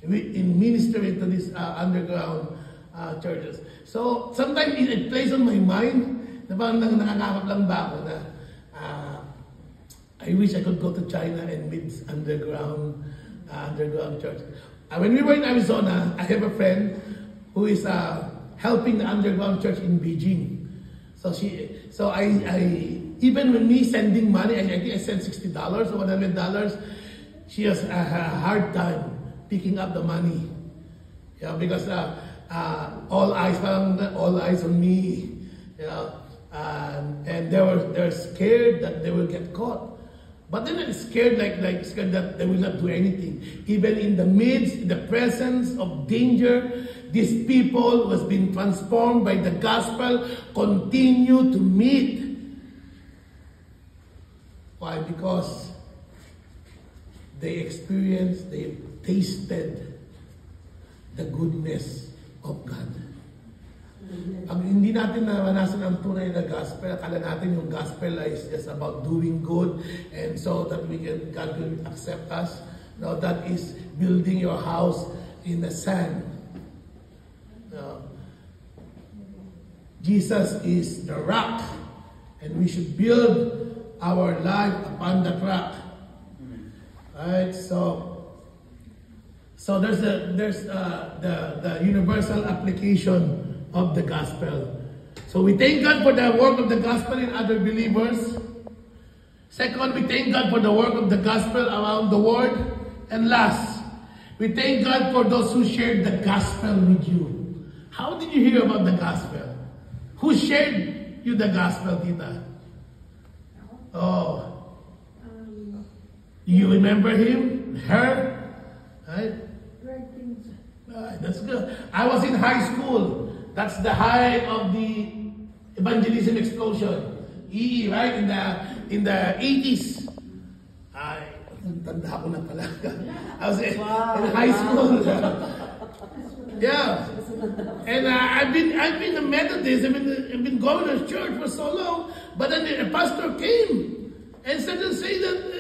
in ministering to these underground churches. So sometimes it plays on my mind na parang nakakakap lang ba ako na I wish I could go to China and meet underground church. When we were in Arizona, I have a friend who is helping the underground church in Beijing. So I even when me sending money, I think I sent $60 or $100. She has a hard time picking up the money, because all eyes on me, and they're scared that they will get caught. But then I'm scared, scared that they will not do anything. Even in the midst, in the presence of danger, these people who has been transformed by the gospel continue to meet. Why? Because they tasted the goodness of God. Pag hindi natin namanasan ang tunay na gospel, akala natin yung gospel is just about doing good and so that God will accept us. No, that is building your house in the sand. No. Jesus is the rock, and we should build our life upon that rock. Right? So there's the universal application of the gospel. So we thank God for the work of the gospel in other believers. Second, we thank God for the work of the gospel around the world. And last, we thank God for those who shared the gospel with you. How did you hear about the gospel? Who shared you the gospel, Tita? Oh. You remember him? Her? Right? That's good. I was in high school. That's the height of the evangelism explosion. Right? In the 80s. Tanda ko na pala. I was in high school. Yeah. And I've been a Methodist. I've been going to church for so long. But then a pastor came and started saying that,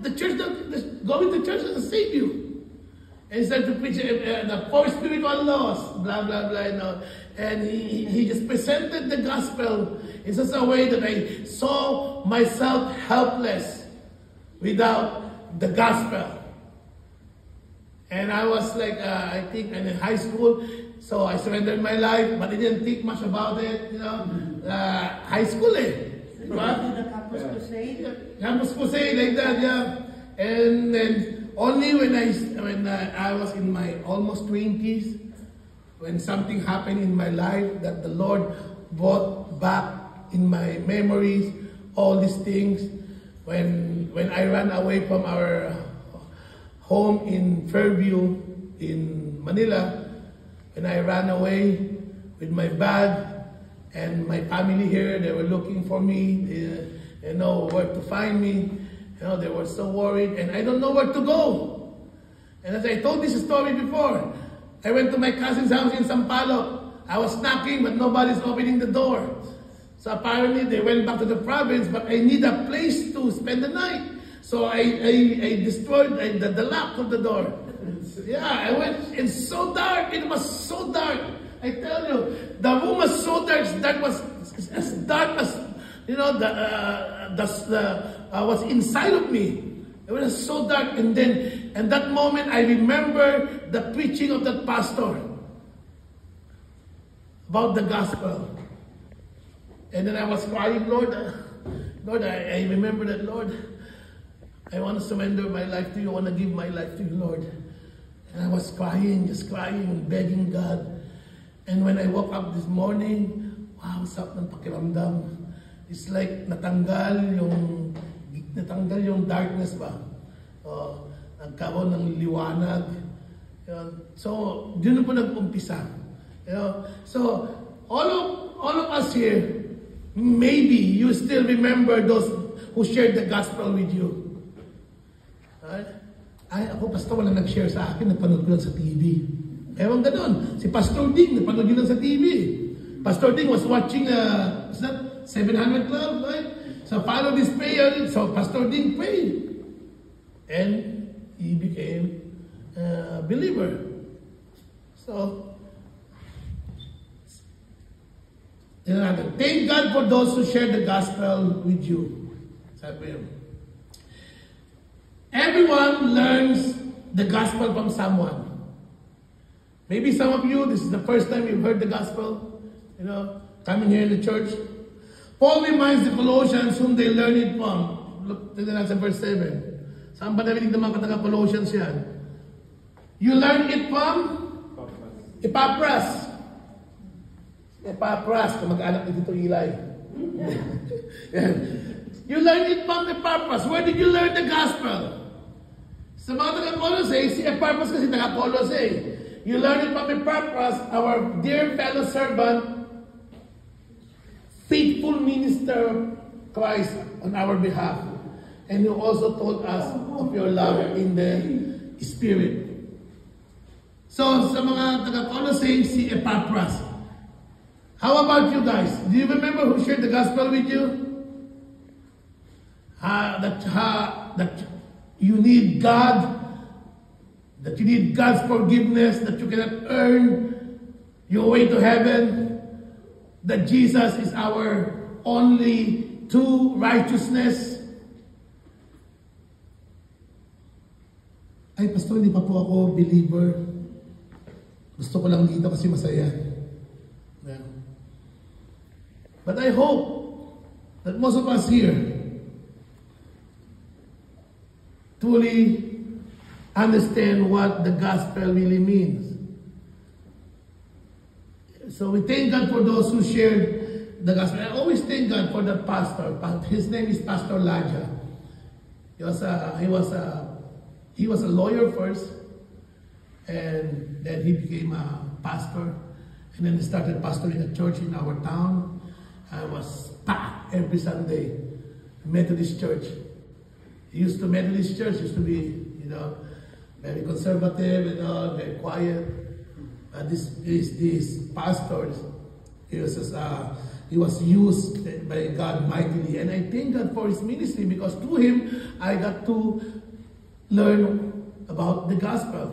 the church, going to church doesn't save you. And started to preach the four spiritual laws, blah, blah, blah, And he just presented the gospel in such a way that I saw myself helpless without the gospel. And I was like, I think in high school, so I surrendered my life, but I didn't think much about it, high school Right? Campus Crusade? Campus Crusade, like that, yeah. And then only when I was in my almost 20s, when something happened in my life that the Lord brought back in my memories, all these things, when I ran away from our home in Fairview in Manila, when I ran away with my bag and my family here, they were looking for me, they know where to find me. They were so worried, and I don't know where to go. And as I told this story before, I went to my cousin's house in Sampaloc. I was knocking, but nobody's opening the door. So apparently they went back to the province, but I need a place to spend the night. So I destroyed the lock of the door. Yeah, I went, it's so dark, it was so dark. I tell you, the room was so dark, that was as dark as, what's inside of me. It was so dark, and then, in that moment, I remember the preaching of that pastor about the gospel. And then I was crying, Lord, I remember that, Lord, I want to surrender my life to you. I want to give my life to you, Lord. And I was crying, just crying and begging God. And when I woke up this morning, wow, sarap ng pakiramdam. It's like natanggal yung darkness ba. Nagkaroon ng liwanag. So, yun po nag-umpisa. So, all of us here, maybe you still remember those who shared the gospel with you. Ako, Pastor, wala nag-share sa akin, napanood ko lang sa TV. Ewan ganon. Si Pastor Ding, napanood yun lang sa TV. Pastor Ding was watching, what's that? 700 Club, right? So follow this prayer. So Pastor Ding prayed. And he became believer. So, thank God for those who share the gospel with you. Sabi yun. Everyone learns the gospel from someone. Maybe some of you, this is the first time you've heard the gospel, coming here in the church. Paul reminds the Colossians whom they learned it from. Look, tignan natin sa verse 7. Saan ba narinig ng mga taga-Colossians yan? You learned it from Epaphras. Epaphras, kamag-anak ni Tito Eli. You learned it from Epaphras. Where did you learn the gospel? Sa mga taga-Colossae, si Epaphras kasi taga-Colossae. You learned it from Epaphras, our dear fellow servant, faithful minister of Christ on our behalf. And you also told us of your love in the Spirit. So, sa mga taga-Colossae, si Epaphras. How about you guys? Do you remember who shared the gospel with you? That you need God, that you need God's forgiveness, that you cannot earn your way to heaven, that Jesus is our only true righteousness. Ay, Pastor, hindi pa po ako believer. Gusto ko lang dito kasi masaya. Yeah. But I hope that most of us here truly understand what the gospel really means. So we thank God for those who shared the gospel. I always thank God for that pastor. His name is Pastor Laja. He was a lawyer first, and then he became a pastor, and then he started pastoring a church in our town. I was packed every Sunday, Methodist church. Methodist church used to be, very conservative, very quiet. These pastors, he was used by God mightily, and I thank God for his ministry because through him I got to learn about the gospel.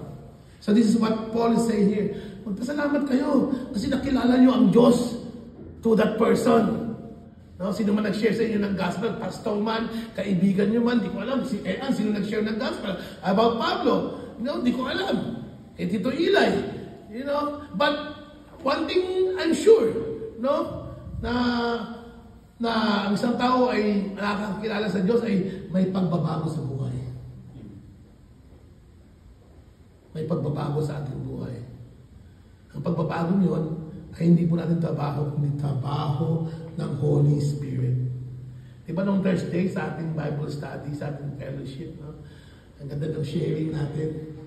So this is what Paul is saying here. Magpasalamat kayo kasi nakilala nyo ang Diyos to that person. No, sino man nag-share sa inyo ng gospel, pastor man, kaibigan nyo man, di ko alam. Sino nag-share ng gospel? About Pablo? Di ko alam. Tito Eli. But one thing I'm sure, na ang isang tao ay nakakakilala sa Diyos ay may pagbabago sa buhay. May pagbabago sa ating buhay. Ang pagbabago yun ay hindi po natin trabaho, kundi trabaho ng Holy Spirit. Diba nung Thursday sa ating Bible study, sa ating fellowship, ang ganda ng sharing natin.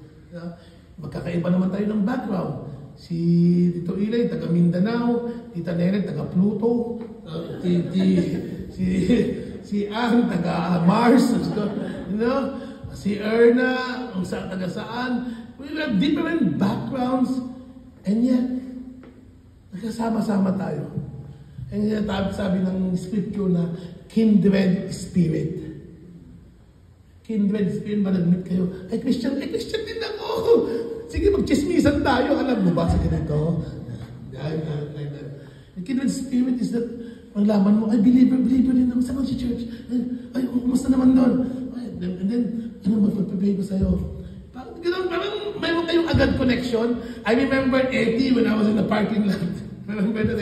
Magkakaiba naman tayo ng background. Si Tito Eli, taga Mindanao, Tita Nene, taga Pluto, si Ann, taga Mars, si Erna, taga saan. We have different backgrounds, and yet, nagkasama-sama tayo. And yet, sabi ng scripture na kindred spirit. Kindred spirit ba nag-meet kayo? Ay, Christian din ako. Sige, mag-chismisan tayo. Alam mo ba sa ganito? The kindred spirit is that maglaman mo, ay, believer din ako sa church. Ay, kumusta naman doon? And then, magpapapay ko sa'yo. Parang mayroon kayong agad connection. I remember Eddie when I was in the parking lot. Remember that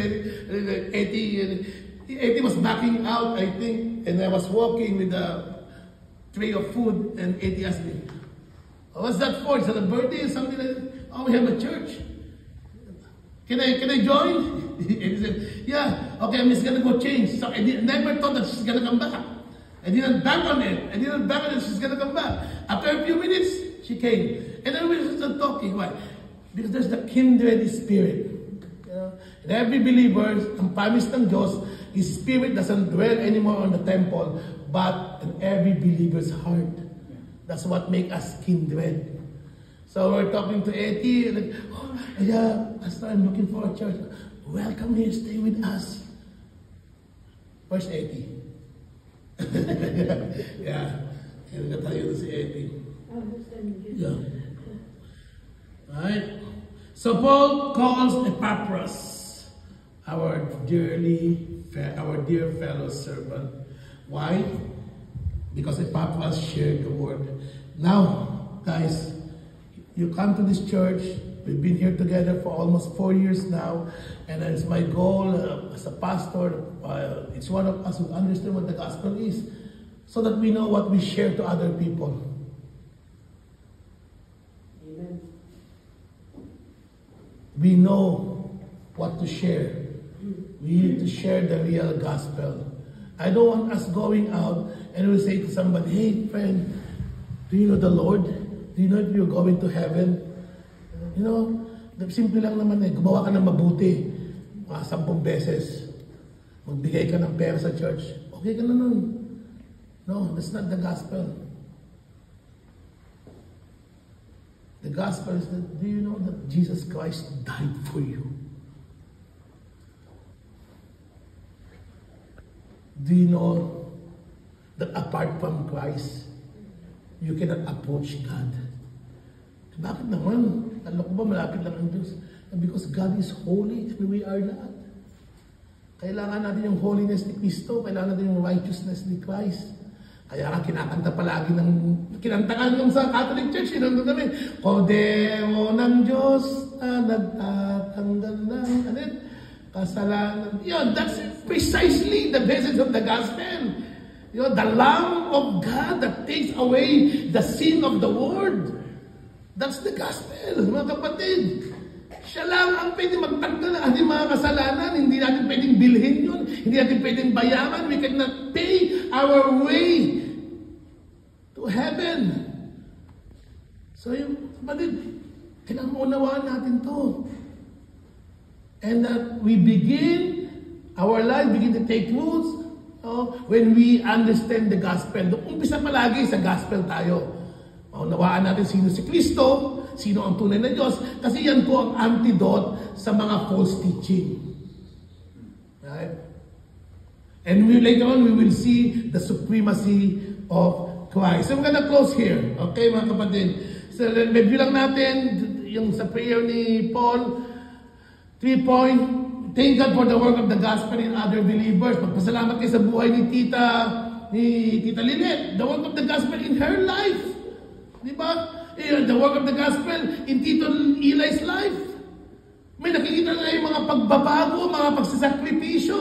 Eddie was backing out, I think, and I was walking with a tray of food, and Eddie asked me, what's that for? Is that a birthday or something like that? Oh, we have a church. Can I join? Eddie said, yeah, okay, I'm just gonna go change. So I never thought that she's gonna come back. I didn't bank on it. She's gonna come back. After a few minutes, she came. And then we started talking. Why? Because there's the kindred spirit. And every believer, ang promise ng Diyos, His Spirit doesn't dwell anymore on the temple, but in every believer's heart. That's what makes us kindred. So we're talking to Eddie, like, oh, yeah, Pastor, I'm looking for a church. Welcome here, stay with us. Where's Eddie? Yeah. Kaya tayo si Eddie. Yeah. Right? So Paul calls Epaphras our dear fellow servant. Why? Because Epaphras shared the word. Now, guys, you come to this church. We've been here together for almost 4 years now, and it's my goal as a pastor, it's one of us who understand what the gospel is, so that we know what we share to other people. Amen. We know what to share. We need to share the real gospel. I don't want us going out and we'll say to somebody, hey friend, do you know the Lord? Do you know if you're going to heaven? You know, simple lang naman gumawa ka ng mabuti, 10 beses. Magbigay ka ng pera sa church. Okay ka na nun. No, that's not the gospel. The gospel is that, do you know that Jesus Christ died for you? Do you know that apart from Christ, you cannot approach God? Bakit naman? Alam ko ba malapit lang ang Diyos? Because God is holy and we are not. Kailangan natin yung holiness ni Cristo, kailangan natin yung righteousness ni Christ. Kaya nga kinakanta palagi kinantakan yung sa Catholic Church, nandun namin, Kodero ng Diyos na nagtatanggal ng kasalanan. That's precisely the message of the gospel. The Lamb of God that takes away the sin of the world. That's the gospel, mga kapatid. Siya lang ang pwede magtanggal ng ating mga kasalanan. Hindi natin pwedeng bilhin yun. Hindi natin pwedeng bayaran. We cannot pay our way to heaven. So yung kapatid, kailangan maunawaan natin to. And that we begin, our life begin to take roots when we understand the gospel. Umpisa palagi sa gospel tayo. Maunawaan natin sino si Kristo, sino ang tunay na Diyos, kasi yan po ang antidote sa mga false teaching. Right? And later on, we will see the supremacy of Christ. So I'm gonna close here. Okay, mga kapatid? So review lang natin yung sa prayer ni Paul. 3 point, thank God for the work of the gospel in other believers. Magpasalamat kayo sa buhay ni Tita Lynette. The work of the gospel in her life. Diba? The work of the gospel in Tito Eli's life. May nakikita na yung mga pagbabago, mga pagsasakripisyo.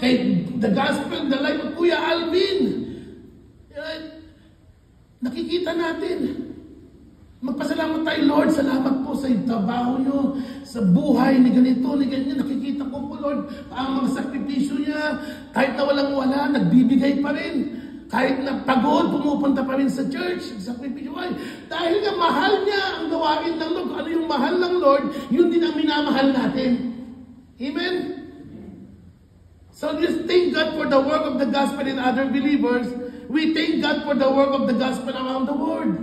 Kay the gospel, the life of Kuya Alvin. Nakikita natin. Magpasalamat tayo, Lord. Salamat po sa trabaho nyo, sa buhay ni ganito, ni ganyan. Nakikita ko po, Lord, ang mga sakripisyo niya. Kahit na walang-wala, nagbibigay pa rin. Kahit na pagod, pumupunta pa rin sa church, sa sakripisyo. Dahil nga mahal niya ang gawain ng Lord. Ano yung mahal ng Lord, yun din ang minamahal natin. Amen? So just thank God for the work of the gospel in other believers. We thank God for the work of the gospel around the world.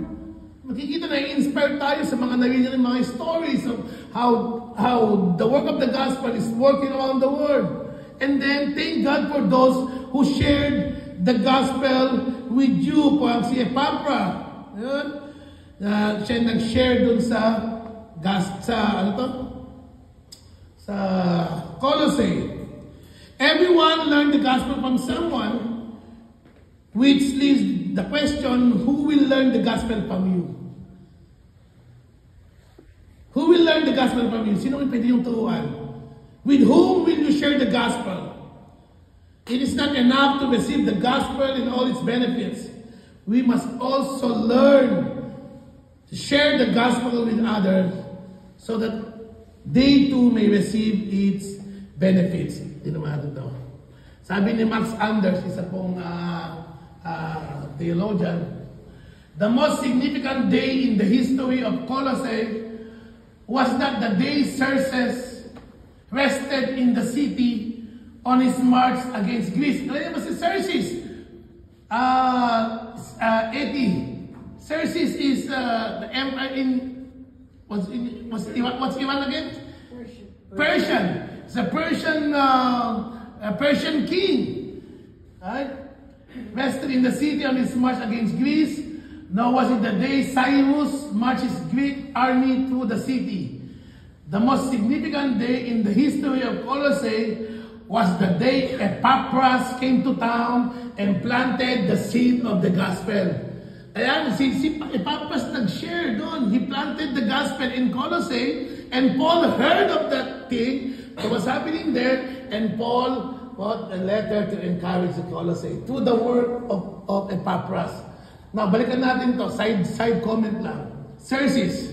Makikita na inspire tayo sa mga narinig ng mga stories of how the work of the gospel is working around the world. And then thank God for those who shared the gospel with you. Parang si Epaphras. Siya nag-share dun sa Colossae. Everyone learned the gospel from someone, which leaves the question, who will learn the gospel from you? Who will learn the gospel from you? Sino pwede yung turuan? With whom will you share the gospel? It is not enough to receive the gospel in all its benefits. We must also learn to share the gospel with others so that they too may receive its benefits. Sabi ni Max Anders, isa pong theologian, the most significant day in the history of Colossae was not the day Xerxes rested in the city on his march against Greece. Alam mo si Xerxes? Xerxes is the empire what's Iran again? Persian. It's a Persian king. Right? Rested in the city on his march against Greece. Now was it the day Cyrus marched his Greek army through the city. The most significant day in the history of Colossae was the day Epaphras came to town and planted the seed of the gospel. Ayan, si Epaphras nag-share doon. He planted the gospel in Colossae, and Paul heard of that thing that was happening there, and Paul wrote a letter to encourage the Colossae through the work of Epaphras. Now, balikan natin to. Side comment lang. Xerxes.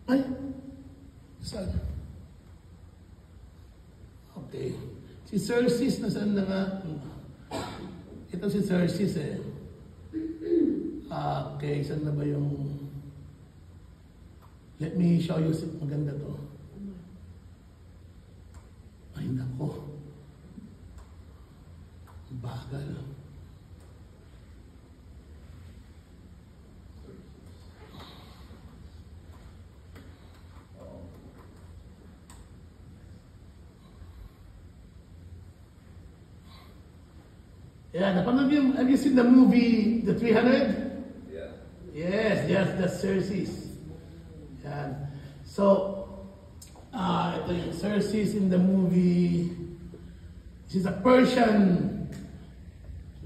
Ay, saan? Okay. Si Xerxes, nasaan na nga? Ito si Xerxes eh. Okay, saan na ba yung... Let me show you. Maganda to. Ay, nako. Bagal. Yeah, have you seen the movie The 300? Yeah. Yes, the Xerxes. Yeah. So, ito yung Xerxes in the movie. She's a Persian.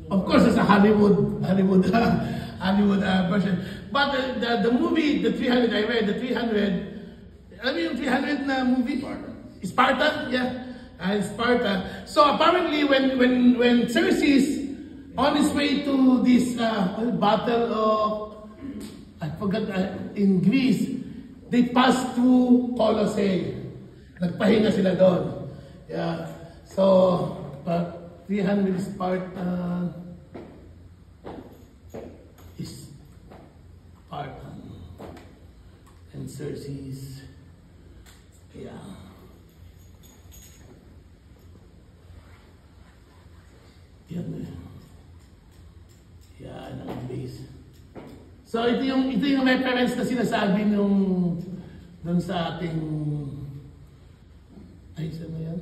Of course, it's a Hollywood version. But the movie, The 300, I read The 300. Alam mo yung 300 na movie? Sparta? Yeah. Sparta. So apparently, when Xerxes on his way to this battle of, I forgot, in Greece, they passed through Colossae. Nagpahinga sila doon. Yeah. So 300 Sparta is Spartan and Xerxes. Yeah. Yan eh. Yan ang base. So ito yung reference na sinasabi nung dun sa ating ay saan yan?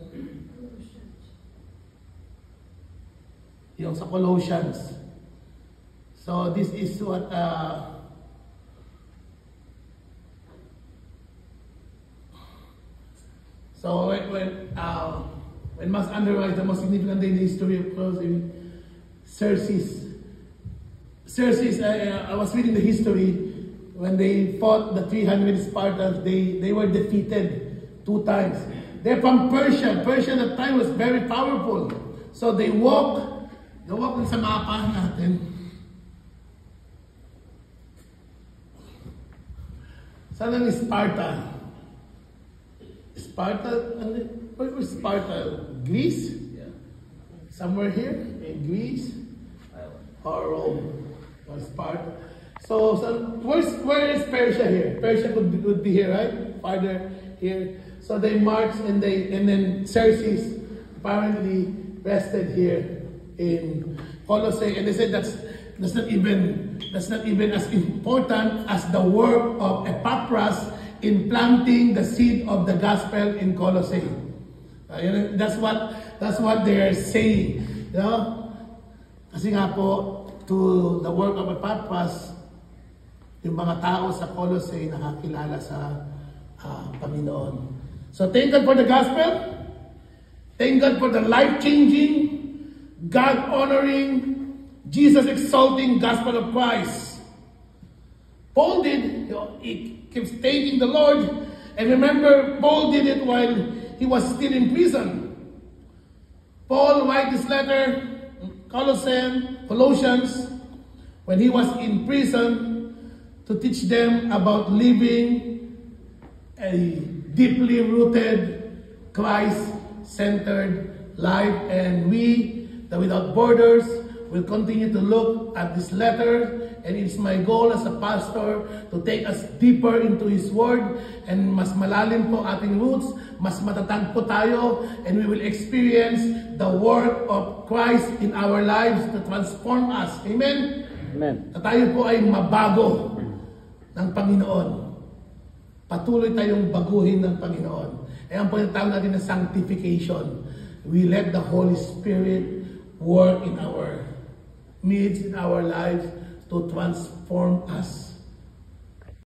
Yung sa Colossians. So this is what so when Max underwrites the most significant day in the history of Colossae, Xerxes, I was reading the history, when they fought the 300 Spartans, they were defeated 2 times. They're from Persia. Persia at that time was very powerful. So they walk sa mapa natin. Saan ang Sparta? Where was Sparta? Greece? Yeah. Somewhere here in Greece or Rome or Sparta. So where is Persia here? Persia would be here, right? Farther here. So they marched and then Xerxes apparently rested here in Colossae, and they said that's not even as important as the work of Epaphras in planting the seed of the gospel in Colossae. That's what they are saying. You know? Kasi nga po, to the work of Epaphras, yung mga tao sa Colossae nakakilala sa Panginoon. So thank God for the gospel. Thank God for the life-changing, God-honoring, Jesus-exalting gospel of Christ. Paul did, he keeps thanking the Lord. And remember, Paul did it while he was still in prison. Paul wrote this letter, Colossians, when he was in prison, to teach them about living a deeply rooted, Christ-centered life. And we, the Without Borders, will continue to look at this letter. And it's my goal as a pastor to take us deeper into His Word. And mas malalim po ating roots, mas matatag po tayo, and we will experience the work of Christ in our lives to transform us. Amen? Amen. Na tayo po ay mabago ng Panginoon. Patuloy tayong baguhin ng Panginoon. Ayan po yung tawag natin na sanctification. We let the Holy Spirit work in our needs in our lives to transform us.